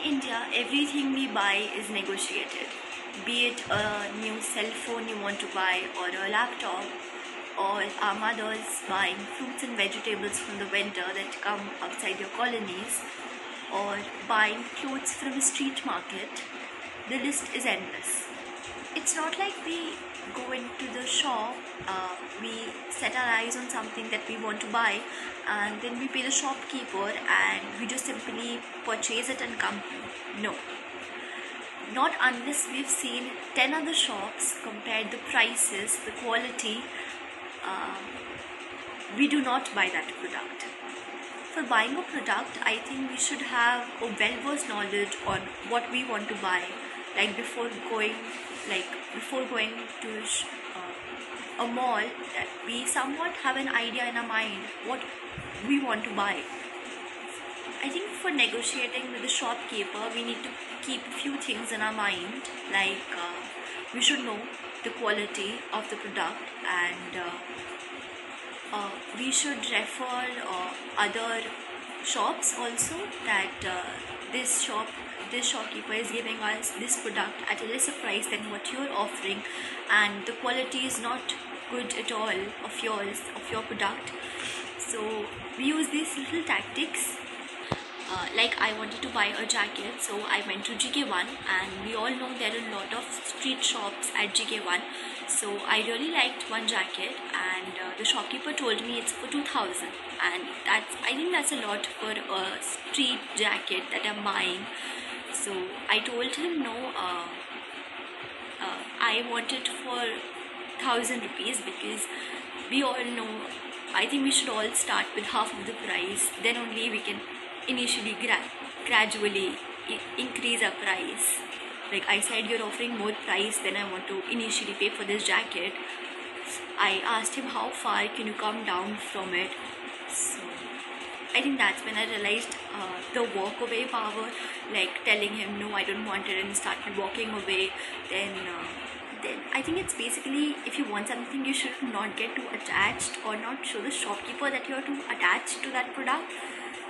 India, everything we buy is negotiated. Be it a new cell phone you want to buy, or a laptop, or our mothers buying fruits and vegetables from the vendor that come outside your colonies, or buying clothes from a street market. The list is endless. It's not like we go into the shop, we set our eyes on something that we want to buy, and then we pay the shopkeeper and we just simply purchase it and come home. No. Not unless we've seen 10 other shops, compared the prices, the quality, we do not buy that product. For buying a product, I think we should have a well-versed knowledge on what we want to buy, like before going to a mall, that we somewhat have an idea in our mind what we want to buy. I think for negotiating with the shopkeeper, we need to keep a few things in our mind, like we should know the quality of the product, and we should refer other shops also, that this shopkeeper is giving us this product at a lesser price than what you're offering, and the quality is not good at all of your product. So we use these little tactics. Like I wanted to buy a jacket, so I went to GK1, and we all know there are a lot of street shops at GK1. So I really liked one jacket, and the shopkeeper told me it's for 2000, and I think that's a lot for a street jacket that I'm buying. So I told him no, I want it for 1000 rupees, because we all know, I think we should all start with half of the price, then only we can initially gradually increase our price. Like I said, you're offering more price than I want to initially pay for this jacket. I asked him how far can you come down from it. So I think that's when I realized the walk away power, like telling him no, I don't want it, and started walking away. Then I think it's basically, if you want something, you should not get too attached, or not show the shopkeeper that you're too attached to that product.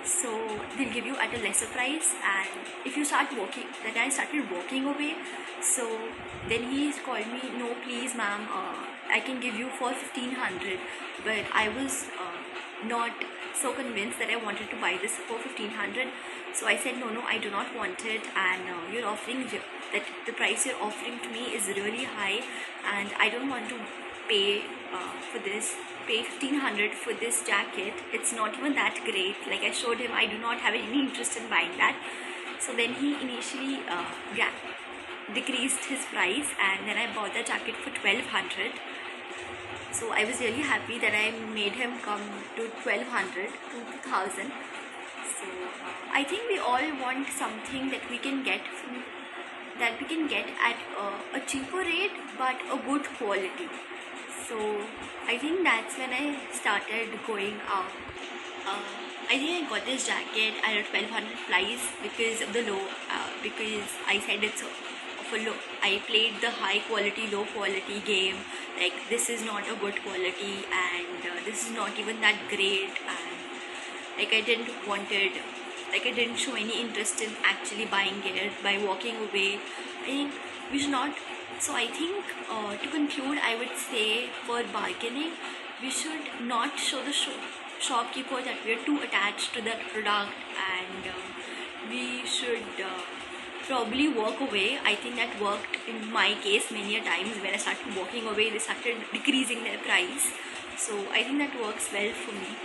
So they'll give you at a lesser price, and if you start walking, then I started walking away. So then he called me, no please ma'am, I can give you for 1500, but I was not so convinced that I wanted to buy this for 1500. So I said no, I do not want it, and you're offering that the price you're offering to me is really high, and I don't want to pay pay 1500 for this jacket. It's not even that great. Like I showed him, I do not have any interest in buying that. So then he initially decreased his price, and then I bought the jacket for 1200. So I was really happy that I made him come to 1200 to 2000. So I think we all want something that we can get at a cheaper rate but a good quality. So I think that's when I started going out. I think I got this jacket at a 1200 price because of the because I said it's of a low. I played the high quality, low quality game. Like this is not a good quality, and this is not even that great, and like I didn't show any interest in actually buying it. By walking away, I think we should not. So I think to conclude, I would say for bargaining, we should not show the shopkeeper that we are too attached to that product, and we should probably walk away. I think that worked in my case many a times. When I started walking away, they started decreasing their price. So I think that works well for me.